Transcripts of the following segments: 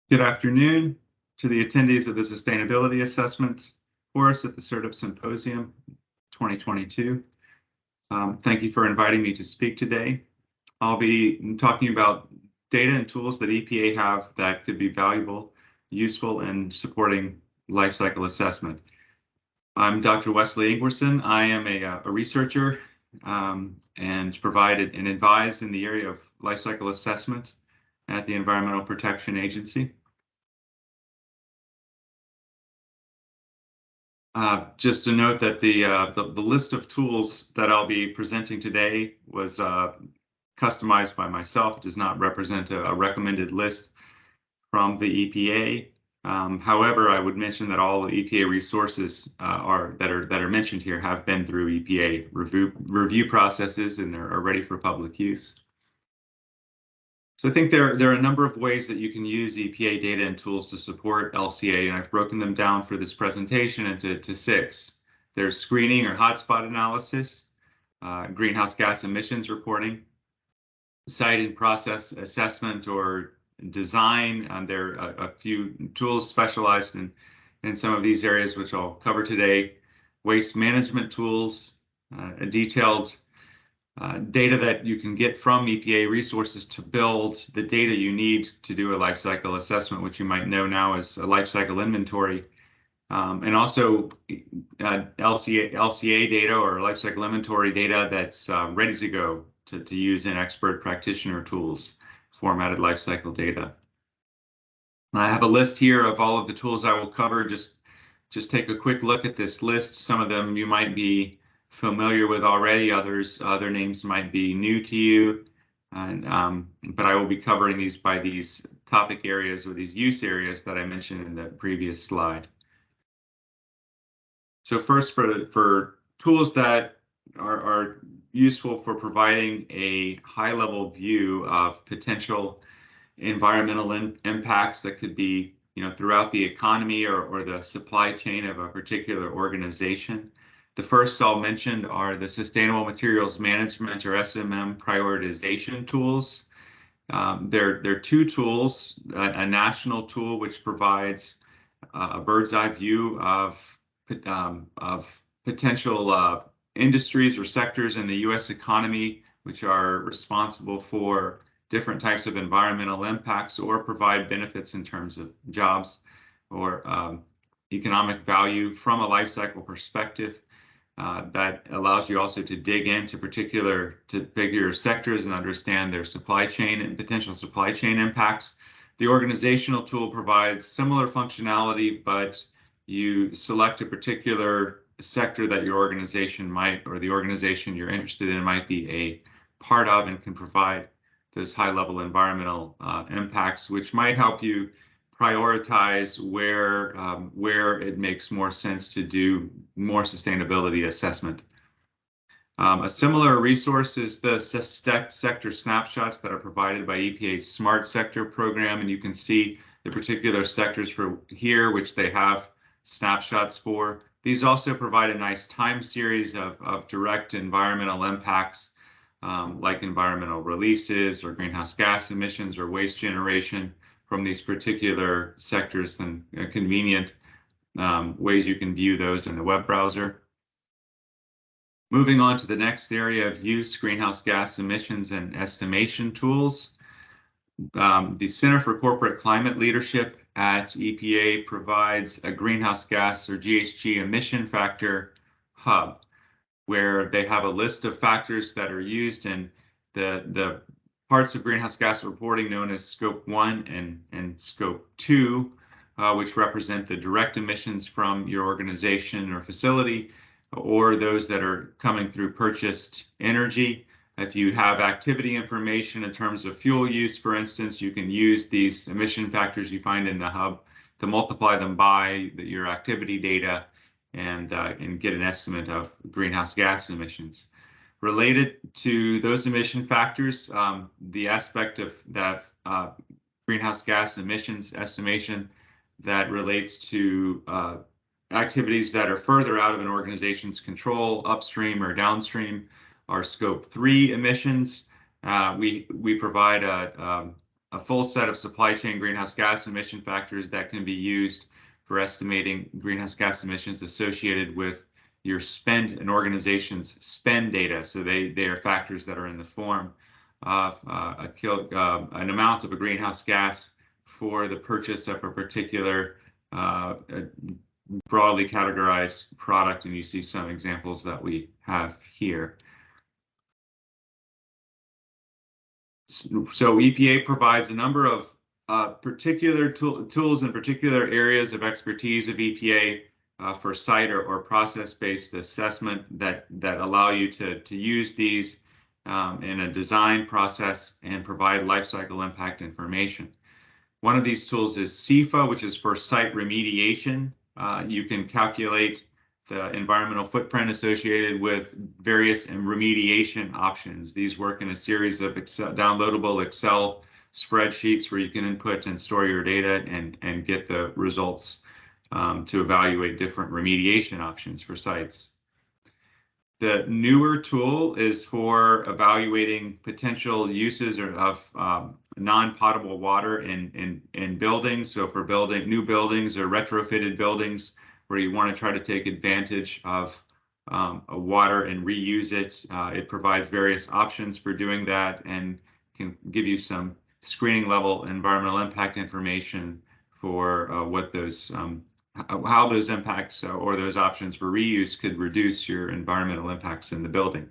Good afternoon to the attendees of the Sustainability Assessment course at the CERTIP Symposium 2022. Thank you for inviting me to speak today. I'll be talking about data and tools that EPA have that could be valuable, useful in supporting life cycle assessment. I'm Dr. Wesley Ingwerson. I am a researcher and provided and advised in the area of life cycle assessment at the Environmental Protection Agency. Just to note that the list of tools that I'll be presenting today was customized by myself. It does not represent a recommended list from the EPA. However, I would mention that all the EPA resources that are mentioned here have been through EPA review processes and are ready for public use. So I think there are a number of ways that you can use EPA data and tools to support LCA, and I've broken them down for this presentation into 6. There's screening or hotspot analysis, greenhouse gas emissions reporting, site and process assessment or design. There are a few tools specialized in some of these areas, which I'll cover today. Waste management tools, a detailed data that you can get from EPA resources to build the data you need to do a life cycle assessment, which you might know now as a life cycle inventory, and also LCA data or life cycle inventory data that's ready to go to use in expert practitioner tools, formatted life cycle data. I have a list here of all of the tools I will cover. Just take a quick look at this list. Some of them you might be familiar with already, other names might be new to you, but I will be covering these by these topic areas or these use areas that I mentioned in the previous slide. So first, for tools that are useful for providing a high-level view of potential environmental impacts that could be throughout the economy or the supply chain of a particular organization. The first I'll mention are the Sustainable Materials Management or SMM prioritization tools. There are 2 tools, a national tool which provides a bird's eye view of potential industries or sectors in the U.S. economy which are responsible for different types of environmental impacts or provide benefits in terms of jobs or economic value from a life cycle perspective. That allows you also to dig into particular sectors and understand their supply chain and potential supply chain impacts. The organizational tool provides similar functionality, but you select a particular sector that your organization might, or the organization you're interested in might be a part of, and can provide those high-level environmental impacts, which might help you prioritize where it makes more sense to do more sustainability assessment. A similar resource is the sector snapshots that are provided by EPA's Smart Sector program, and you can see the particular sectors for here which they have snapshots for. These also provide a nice time series of direct environmental impacts like environmental releases or greenhouse gas emissions or waste generation from these particular sectors, and convenient ways you can view those in the web browser. Moving on to the next area of use, greenhouse gas emissions and estimation tools. The Center for Corporate Climate Leadership at EPA provides a greenhouse gas or GHG emission factor hub, where they have a list of factors that are used in the parts of greenhouse gas reporting known as Scope 1 and Scope 2, which represent the direct emissions from your organization or facility, or those that are coming through purchased energy. If you have activity information in terms of fuel use, for instance, you can use these emission factors you find in the hub to multiply them by your activity data and get an estimate of greenhouse gas emissions. Related to those emission factors, the aspect of that greenhouse gas emissions estimation that relates to activities that are further out of an organization's control, upstream or downstream, are Scope 3 emissions. We provide a a full set of supply chain greenhouse gas emission factors that can be used for estimating greenhouse gas emissions associated with your spend, an organization's spend data. So they are factors that are in the form of an amount of a greenhouse gas for the purchase of a particular broadly categorized product, and you see some examples that we have here. So EPA provides a number of particular tools in particular areas of expertise of EPA for site or process-based assessment that allow you to use these in a design process and provide life cycle impact information. One of these tools is CEFA, which is for site remediation. You can calculate the environmental footprint associated with various remediation options. These work in a series of downloadable Excel spreadsheets where you can input and store your data and get the results to evaluate different remediation options for sites. The newer tool is for evaluating potential uses of non-potable water in buildings. So for new buildings or retrofitted buildings where you want to try to take advantage of water and reuse it, it provides various options for doing that and can give you some screening level environmental impact information for what those how those impacts or those options for reuse could reduce your environmental impacts in the building.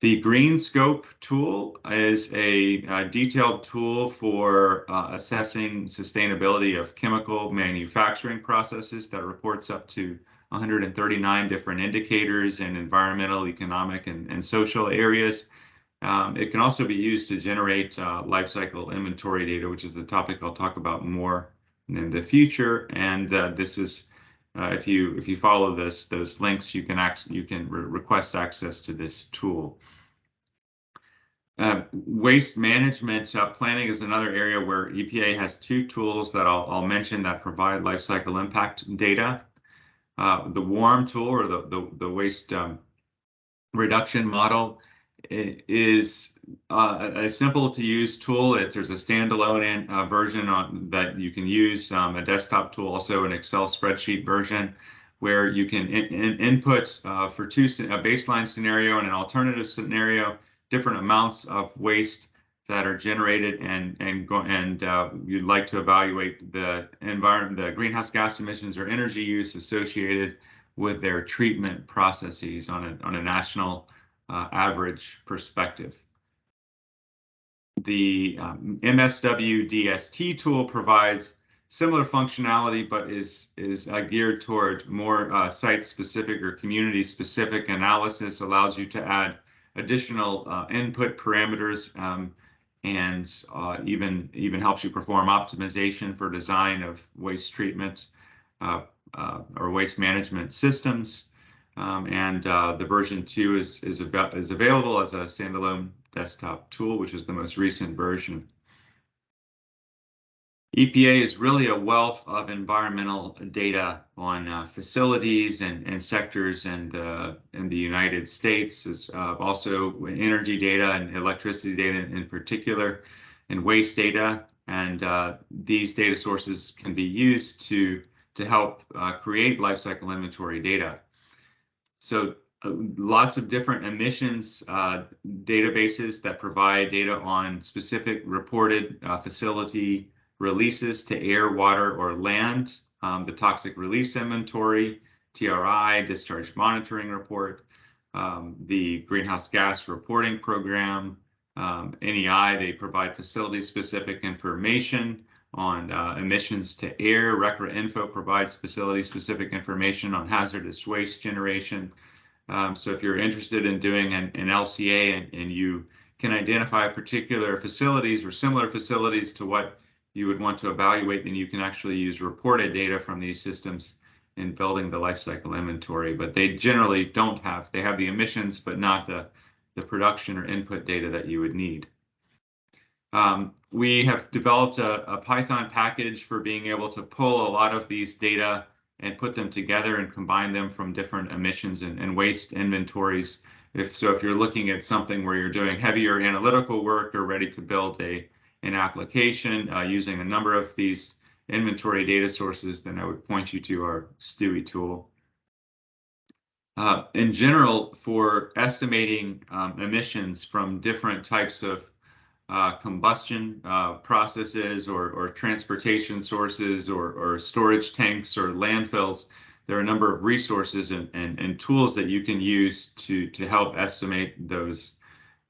The Green Scope tool is a detailed tool for assessing sustainability of chemical manufacturing processes that reports up to 139 different indicators in environmental, economic, and social areas. It can also be used to generate life cycle inventory data, which is the topic I'll talk about more in the future. And this is, if you follow those links, you can request access to this tool. Waste management planning is another area where EPA has two tools that I'll mention that provide life cycle impact data. The WARM tool, or the waste reduction model, is a simple to use tool. There's a standalone version that you can use, a desktop tool, also an Excel spreadsheet version, where you can input for a baseline scenario and an alternative scenario, different amounts of waste that are generated, and you'd like to evaluate the greenhouse gas emissions or energy use associated with their treatment processes on a national average perspective. The MSW DST tool provides similar functionality, but is geared toward more site-specific or community-specific analysis, allows you to add additional input parameters, and even helps you perform optimization for design of waste treatment or waste management systems. The version 2 is available as a standalone desktop tool, which is the most recent version. EPA is really a wealth of environmental data on facilities and sectors in the United States. Is also energy data and electricity data in particular, and waste data. And these data sources can be used to help create life cycle inventory data. So lots of different emissions databases that provide data on specific reported facility releases to air, water, or land, the toxic release inventory, TRI, discharge monitoring report, the greenhouse gas reporting program, NEI. They provide facility-specific information on emissions to air. RECRA Info provides facility-specific information on hazardous waste generation. So if you're interested in doing an LCA and you can identify particular facilities or similar facilities to what you would want to evaluate, then you can actually use reported data from these systems in building the life cycle inventory. But they generally don't have, they have the emissions, but not the production or input data that you would need. We have developed a Python package for being able to pull a lot of these data and put them together and combine them from different emissions and waste inventories. If you're looking at something where you're doing heavier analytical work or ready to build a an application using a number of these inventory data sources, then I would point you to our STUI tool. In general, for estimating emissions from different types of combustion processes or transportation sources or storage tanks or landfills, there are a number of resources and tools that you can use to help estimate those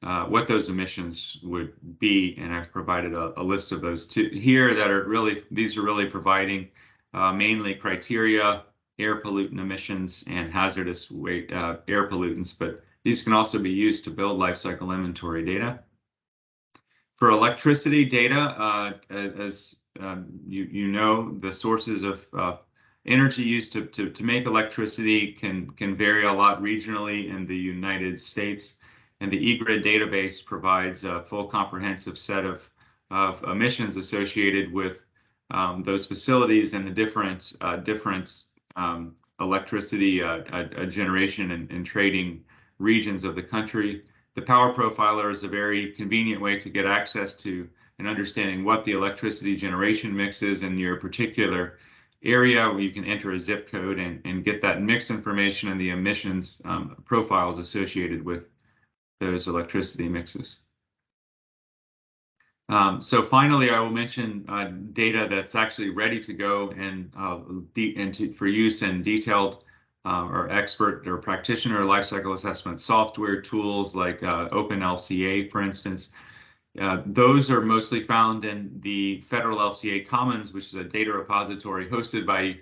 what those emissions would be, and I've provided a list of those here that are really, these are really providing mainly criteria, air pollutant emissions, and hazardous air pollutants, but these can also be used to build life cycle inventory data. For electricity data, as you know, the sources of energy used to make electricity can vary a lot regionally in the United States. And the eGrid database provides a full comprehensive set of emissions associated with those facilities and the different electricity generation and trading regions of the country. The Power Profiler is a very convenient way to get access to and understanding what the electricity generation mix is in your particular area, where you can enter a zip code and get that mix information and the emissions profiles associated with those electricity mixes. So finally, I will mention data that's actually ready to go and for use in detailed or expert or practitioner lifecycle assessment software tools like OpenLCA, for instance. Those are mostly found in the Federal LCA Commons, which is a data repository hosted by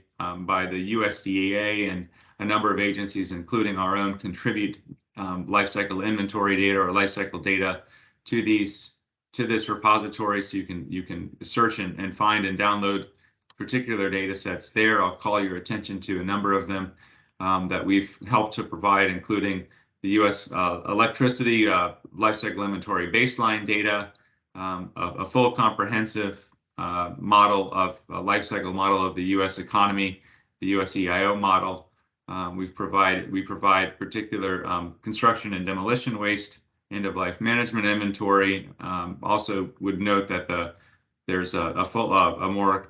the USDA and a number of agencies, including our own, contribute lifecycle inventory data or lifecycle data to this repository, so you can search and find and download particular data sets there. I'll call your attention to a number of them that we've helped to provide, including the U.S. electricity lifecycle inventory baseline data, a full comprehensive model of lifecycle model of the U.S. economy, the USEIO model. We provide particular construction and demolition waste, end-of-life management inventory. Also would note that there's a more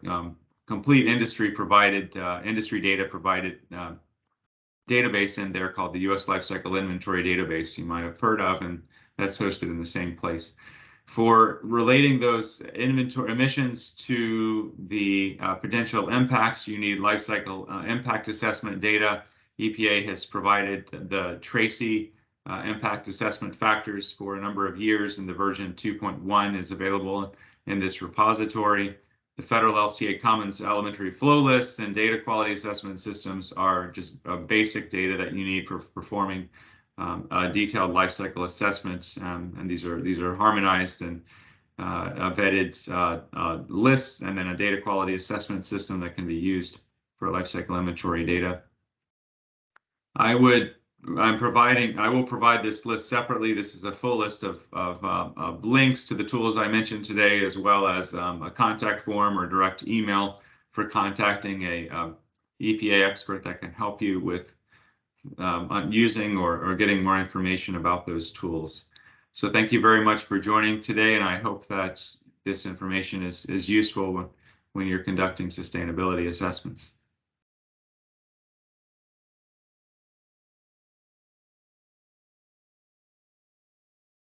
complete industry data provided database in there called the U.S. Lifecycle Inventory Database, you might have heard of, and that's hosted in the same place. For relating those inventory emissions to the potential impacts, you need lifecycle impact assessment data. EPA has provided the Tracy impact assessment factors for a number of years, and the version 2.1 is available in this repository. The Federal LCA Commons elementary flow list and data quality assessment systems are just basic data that you need for performing detailed lifecycle assessments, and these are harmonized and vetted lists, and then a data quality assessment system that can be used for lifecycle inventory data. I will provide this list separately. This is a full list of links to the tools I mentioned today, as well as a contact form or direct email for contacting a EPA expert that can help you with using or getting more information about those tools. So thank you very much for joining today, and I hope that this information is useful when you're conducting sustainability assessments.